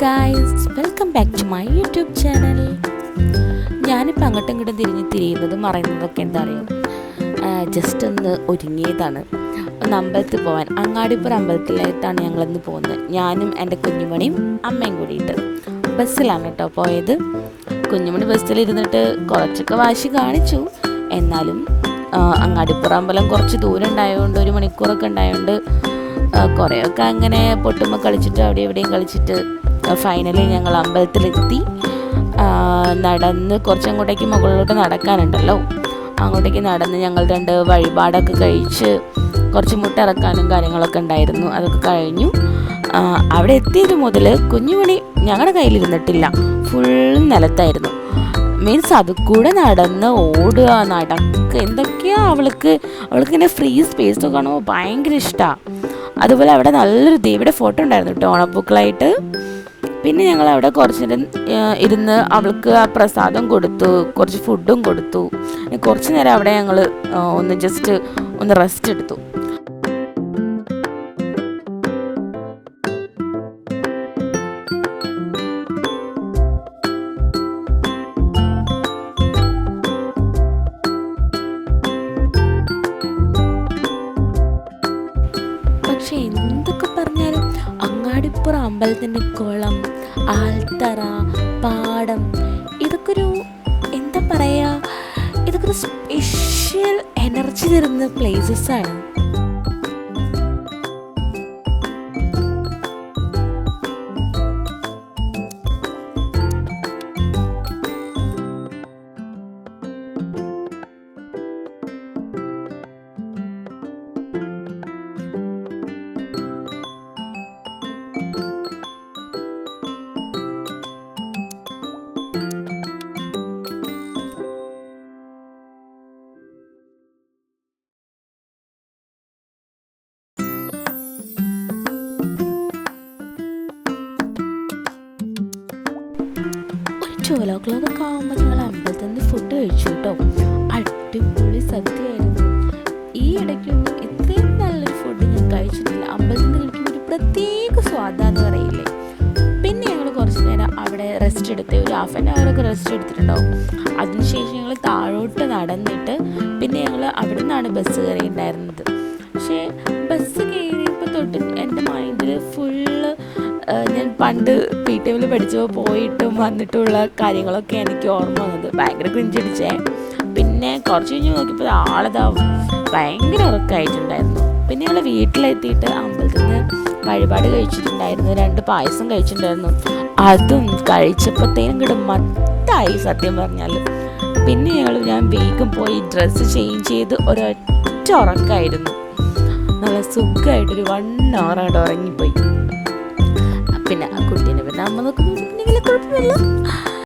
Guys, welcome back to my YouTube channel. ഞാനിപ്പോൾ അങ്ങോട്ടും ഇങ്ങോട്ടും തിരിഞ്ഞതും മറയുന്നതൊക്കെ എന്താ അറിയാം, ജസ്റ്റ് ഒന്ന് ഒരുങ്ങിയതാണ്. ഒന്ന് അമ്പലത്തിൽ പോകാൻ, അങ്ങാടിപ്പുറം അമ്പലത്തിലായിട്ടാണ് ഞങ്ങളിന്ന് പോകുന്നത്. ഞാനും എൻ്റെ കുഞ്ഞുമണിയും അമ്മയും കൂടിയിട്ട് ബസ്സിലാണ് കേട്ടോ പോയത്. കുഞ്ഞുമണി ബസ്സിലിരുന്നിട്ട് കുറച്ചൊക്കെ വാശി കാണിച്ചു. എന്നാലും അങ്ങാടിപ്പുറം അമ്പലം കുറച്ച് ദൂരം ഉണ്ടായതുകൊണ്ട്, 1 മണിക്കൂറൊക്കെ ഉണ്ടായതുകൊണ്ട് കുറേയൊക്കെ അങ്ങനെ പൊട്ടുമ്പോൾ കളിച്ചിട്ട് അവിടെ എവിടെയും കളിച്ചിട്ട് ഫൈനലി ഞങ്ങൾ അമ്പലത്തിലെത്തി. നടന്ന് കുറച്ചങ്ങോട്ടേക്ക് മുകളിലോട്ട് നടക്കാനുണ്ടല്ലോ, അങ്ങോട്ടേക്ക് നടന്ന് ഞങ്ങൾ 2 വഴിപാടൊക്കെ കഴിച്ച് കുറച്ച് മുട്ട ഇറക്കാനും കാര്യങ്ങളൊക്കെ ഉണ്ടായിരുന്നു. അതൊക്കെ കഴിഞ്ഞു. അവിടെ എത്തിയത് മുതൽ കുഞ്ഞുമണി ഞങ്ങളുടെ കയ്യിലിരുന്നിട്ടില്ല, ഫുൾ നിലത്തായിരുന്നു. മീൻസ് അത് കൂടെ നടന്ന് ഓടുക, നടക്കുക, എന്തൊക്കെയാ അവൾക്കിങ്ങനെ ഫ്രീ സ്പേസൊക്കെ കാണുമ്പോൾ ഭയങ്കര ഇഷ്ടമാണ്. അതുപോലെ അവിടെ നല്ലൊരു ദേവിയുടെ ഫോട്ടോ ഉണ്ടായിരുന്നു കേട്ടോ, ഓണപ്പൂക്കളായിട്ട്. പിന്നെ ഞങ്ങൾ അവിടെ കുറച്ച് നേരം ഇരുന്ന് അവൾക്ക് ആ പ്രസാദം കൊടുത്തു, കുറച്ച് ഫുഡും കൊടുത്തു. കുറച്ച് നേരം അവിടെ ഞങ്ങൾ ഒന്ന് റെസ്റ്റ് എടുത്തു. പക്ഷെ എന്തൊക്കെ പറഞ്ഞാലും അങ്ങാടിപ്പുറം അമ്പലത്തിൻ്റെ കുളം, ആൽത്തറ, പാടം, ഇതൊക്കെ ഒരു എന്താ പറയുക, ഇതൊക്കെ ഒരു സ്പെഷ്യൽ എനർജി തരുന്ന പ്ലേസസ്സാണ്. Twelve o'clock ഒക്കെ ആകുമ്പോൾ ഞങ്ങൾ അമ്പലത്തിൽ നിന്ന് ഫുഡ് കഴിച്ചു കേട്ടോ. അടിപൊളി സദ്യയായിരുന്നു. ഈ ഇടയ്ക്കൊന്നും ഇത്രയും നല്ലൊരു ഫുഡ് ഞാൻ കഴിച്ചിട്ടില്ല. അമ്പലത്തിൽ നിന്ന് കഴിക്കുമ്പോൾ ഒരു പ്രത്യേക സ്വാദാന്ന് പറയില്ലേ. പിന്നെ ഞങ്ങൾ കുറച്ച് നേരം അവിടെ റെസ്റ്റ് എടുത്ത്, ഒരു 1/2 hour ഒക്കെ റെസ്റ്റ് എടുത്തിട്ടുണ്ടാവും. അതിനുശേഷം ഞങ്ങൾ താഴോട്ട് നടന്നിട്ട് പിന്നെ ഞങ്ങൾ അവിടെ നിന്നാണ് ബസ് കയറിയിട്ടുണ്ടായിരുന്നത്. പക്ഷേ ബസ് കയറിയപ്പോൾ തൊട്ട് എൻ്റെ മൈൻഡിൽ ഫുള്ള് ഞാൻ പണ്ട് PTM പഠിച്ചപ്പോൾ പോയിട്ടും വന്നിട്ടുള്ള കാര്യങ്ങളൊക്കെ എനിക്ക് ഓർമ്മ വന്നത്. ഭയങ്കര ക്രിഞ്ചടിച്ചേ. പിന്നെ കുറച്ച് കഴിഞ്ഞ് നോക്കിയപ്പോൾ ആളതാ ഭയങ്കര ഉറക്കമായിട്ടുണ്ടായിരുന്നു. പിന്നെ ഞങ്ങൾ വീട്ടിലെത്തിയിട്ട് അമ്പലത്തിൽ നിന്ന് വഴിപാട് കഴിച്ചിട്ടുണ്ടായിരുന്നു, 2 പായസം കഴിച്ചിട്ടുണ്ടായിരുന്നു. അതും കഴിച്ചപ്പോഴത്തേനും കിട്ടും മത്തായി സത്യം പറഞ്ഞാൽ. പിന്നെ ഞാൻ വേഗം പോയി ഡ്രസ്സ് ചേഞ്ച് ചെയ്ത് ഒരൊറ്റ ഉറക്കമായിരുന്നു. നല്ല സുഖമായിട്ടൊരു 1 hour അവിടെ ഉറങ്ങിപ്പോയി. പിന്നെ ആ കുട്ടീനെ പിന്നെ അമ്മ നോക്കുന്നുണ്ടെങ്കിൽ കുഴപ്പമില്ല.